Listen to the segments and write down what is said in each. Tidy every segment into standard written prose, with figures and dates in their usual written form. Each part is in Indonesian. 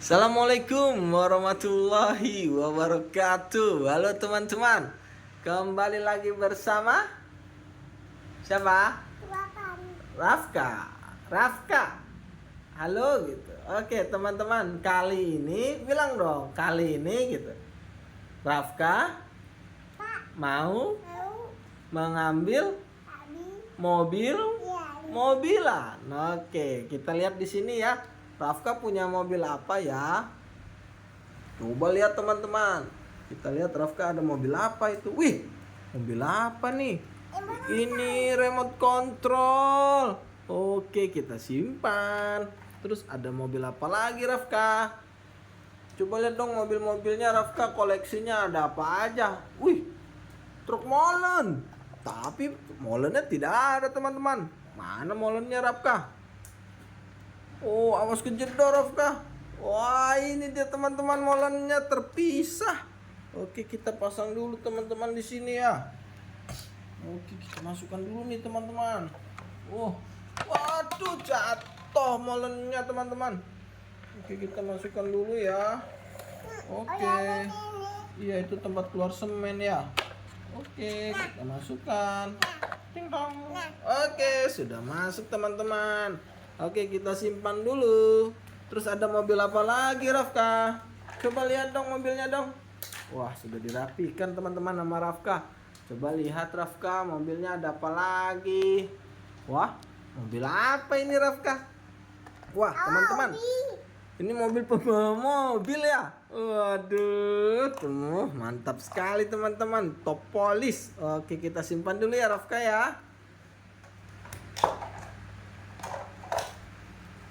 Assalamualaikum warahmatullahi wabarakatuh. Halo teman-teman, kembali lagi bersama siapa? Rafka. Rafka. Halo gitu. Oke teman-teman, kali ini bilang dong, kali ini gitu. Rafka mau mengambil mobilan. Oke, kita lihat di sini ya. Rafka punya mobil apa ya? Coba lihat teman-teman. Kita lihat Rafka ada mobil apa itu. Wih, mobil apa nih? Ini remote control. Oke, kita simpan. Terus ada mobil apa lagi Rafka? Coba lihat dong mobil-mobilnya Rafka, koleksinya ada apa aja. Wih, truk molen. Tapi molennya tidak ada teman-teman. Mana molennya Rafka? Oh, awas kejedor Rafka. Wah, ini dia teman-teman, molennya terpisah. Oke, kita pasang dulu teman-teman di sini ya. Oke, kita masukkan dulu nih teman-teman. Oh, waduh, jatuh molennya teman-teman. Oke, kita masukkan dulu ya. Oke. Iya, itu tempat keluar semen ya. Oke, kita masukkan. Ting tong. Oke, sudah masuk teman-teman. Oke, kita simpan dulu. Terus ada mobil apa lagi Rafka? Coba lihat dong mobilnya dong. Wah, sudah dirapikan teman-teman sama Rafka. Coba lihat Rafka, mobilnya ada apa lagi? Wah, mobil apa ini Rafka? Wah, teman-teman, ini mobil pembawa mobil ya. Waduh, tuh mantap sekali teman-teman, top polis. Oke, kita simpan dulu ya Rafka ya.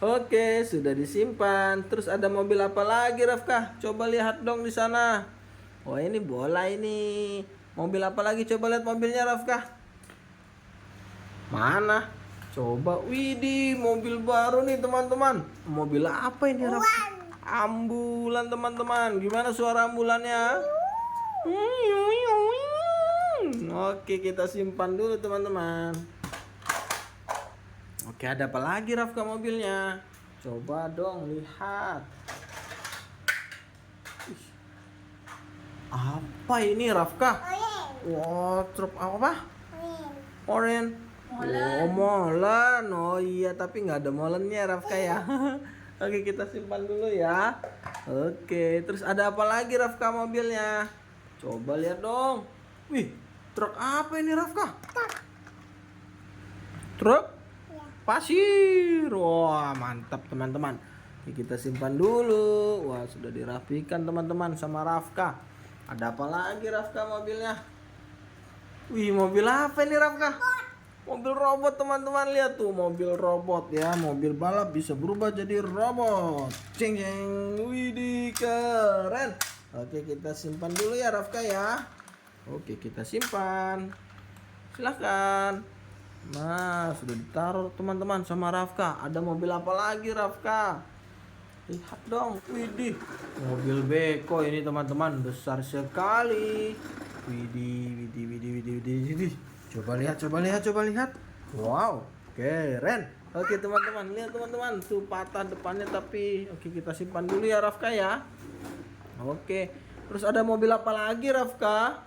Oke, sudah disimpan. Terus ada mobil apa lagi Rafka? Coba lihat dong di sana. Oh, ini bola ini. Mobil apa lagi? Coba lihat mobilnya Rafka. Mana? Coba, widih, mobil baru nih teman-teman. Mobil apa ini Rafka? Ambulan teman-teman. Gimana suara ambulannya? Oke, kita simpan dulu teman-teman. Oke, ada apa lagi Rafka mobilnya? Coba dong lihat. Ih, apa ini Rafka? Wah, truk apa? Oren. Oh, molen. Oh iya, tapi nggak ada molennya Rafka ya. Oke, kita simpan dulu ya. Oke, terus ada apa lagi Rafka mobilnya? Coba lihat dong. Wih, truk apa ini Rafka? Truk pasir. Wah, mantap teman-teman. Kita simpan dulu. Wah, sudah dirapikan teman-teman sama Rafka. Ada apa lagi Rafka mobilnya? Wih, mobil apa ini Rafka? Mobil robot teman-teman, lihat tuh, mobil robot ya. Mobil balap bisa berubah jadi robot. Ceng ceng. Widih, keren. Oke, kita simpan dulu ya Rafka ya. Oke, kita simpan. Silahkan. Nah, sudah ditaruh teman-teman sama Rafka. Ada mobil apa lagi Rafka? Lihat dong. Widih, mobil beko ini teman-teman, besar sekali. Widih. Coba lihat. Wow, keren. Oke teman-teman, lihat teman-teman, tuh patah depannya tapi oke, kita simpan dulu ya Rafka ya. Oke. Terus ada mobil apa lagi Rafka?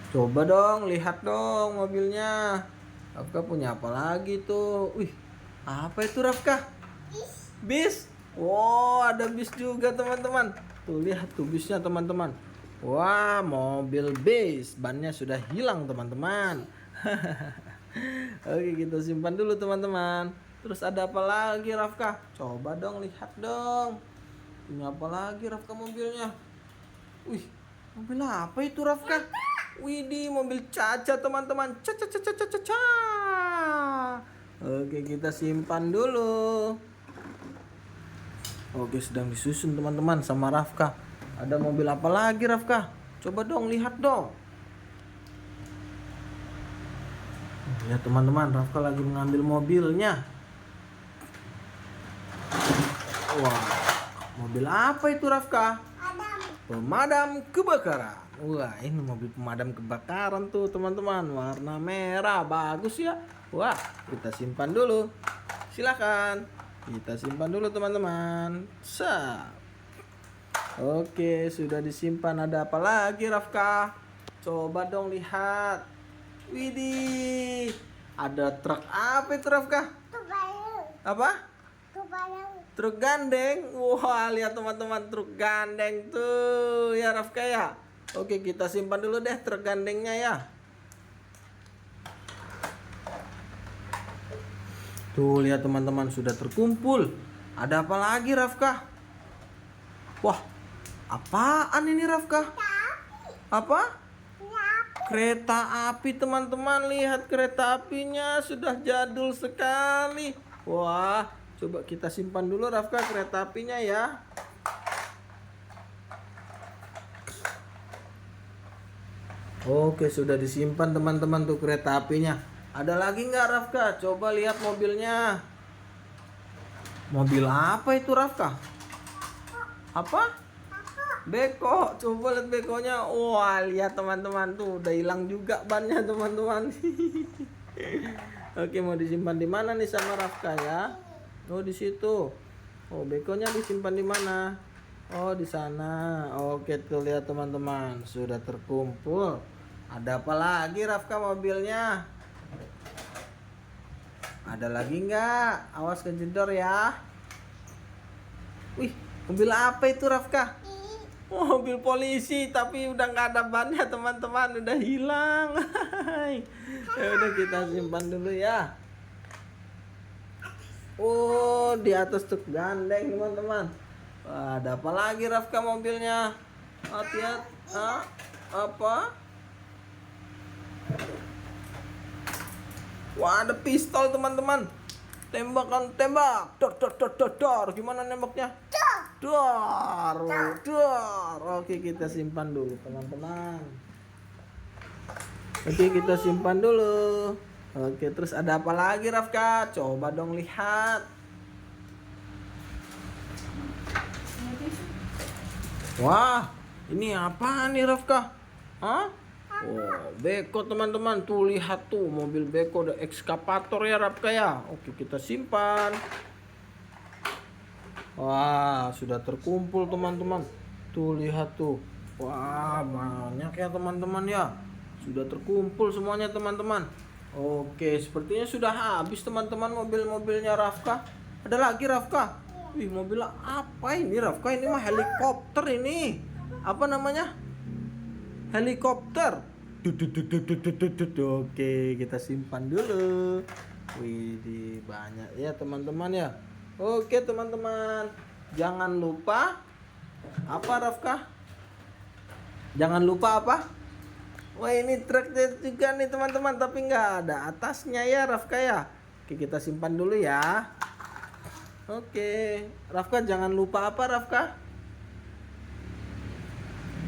Coba dong, lihat dong mobilnya. Rafka punya apa lagi tuh? Wih, apa itu Rafka? Bis. Wow, ada bis juga teman-teman. Tuh lihat tuh bisnya teman-teman. Wah, mobil bis. Bannya sudah hilang teman-teman. Oke, kita simpan dulu teman-teman. Terus ada apa lagi Rafka? Coba dong, lihat dong. Punya apa lagi Rafka mobilnya? Wih, mobil apa itu Rafka? Widih, mobil Caca teman-teman. Caca. Oke, kita simpan dulu. Oke, sedang disusun teman-teman sama Rafka. Ada mobil apa lagi Rafka? Coba dong, lihat dong. Ya teman-teman, Rafka lagi mengambil mobilnya. Wah, mobil apa itu Rafka? Pemadam kebakaran. Wah, ini mobil pemadam kebakaran tuh teman-teman, warna merah, bagus ya. Wah, kita simpan dulu. Silakan. Kita simpan dulu teman-teman. Oke, sudah disimpan. Ada apa lagi Rafka? Coba dong lihat. Widih, ada truk apa itu Rafka? Apa? Truk gandeng. Wah, lihat teman-teman, truk gandeng tuh ya Rafka ya. Oke, kita simpan dulu deh truk gandengnya ya. Tuh lihat teman-teman, sudah terkumpul. Ada apa lagi Rafka? Wah, apaan ini Rafka? Apa? Kereta api teman-teman, lihat kereta apinya sudah jadul sekali. Wah, coba kita simpan dulu Rafka kereta apinya ya. Oke, sudah disimpan teman-teman tuh kereta apinya. Ada lagi nggak Rafka? Coba lihat mobilnya. Mobil apa itu Rafka? Apa? Beko. Coba lihat bekonya. Wah, lihat teman-teman tuh udah hilang juga bannya teman-teman. Oke, mau disimpan di mana nih sama Rafka ya? Oh, di situ. Oh, bekonya disimpan di mana? Oh, di sana. Oke, tuh lihat teman-teman, sudah terkumpul. Ada apa lagi Rafka mobilnya? Ada lagi nggak? Awas kejedor ya. Wih, mobil apa itu Rafka? Oh, mobil polisi, tapi udah nggak ada bannya teman-teman, udah hilang. Ya udah, kita simpan dulu ya. Oh, di atas truk gandeng teman-teman. Wah, ada apa lagi Rafka mobilnya? Hati-hati. Apa? Wah, ada pistol teman-teman. Tembakan, tembak. Dor. Gimana nembaknya? Dor. Oke, kita simpan dulu teman-teman. Oke, kita simpan dulu. Oke, terus ada apa lagi Rafka? Coba dong lihat. Wah, ini apa nih Rafka? Hah? Oh, beko teman-teman, tuh lihat tuh mobil beko, ada ekskavator ya Rafka ya. Oke, kita simpan. Wah, sudah terkumpul teman-teman. Tuh lihat tuh. Wah, banyak ya teman-teman ya. Sudah terkumpul semuanya teman-teman. Oke, sepertinya sudah habis teman-teman mobil-mobilnya Rafka. Ada lagi Rafka? Wih, mobil apa ini Rafka? Ini mah helikopter ini. Apa namanya? Helikopter. Oke, kita simpan dulu. Wih, banyak ya teman-teman ya. Oke teman-teman, jangan lupa apa Rafka? Jangan lupa apa? Wah, ini truk juga nih teman-teman, tapi nggak ada atasnya ya Rafka ya. Oke, kita simpan dulu ya. Oke, Rafka jangan lupa apa Rafka?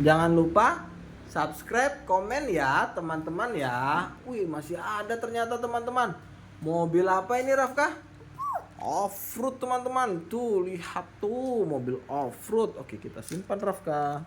Jangan lupa subscribe, komen ya teman-teman ya. Wih, masih ada ternyata teman-teman. Mobil apa ini Rafka? Off-road teman-teman. Tuh lihat tuh mobil off-road. Oke, kita simpan Rafka.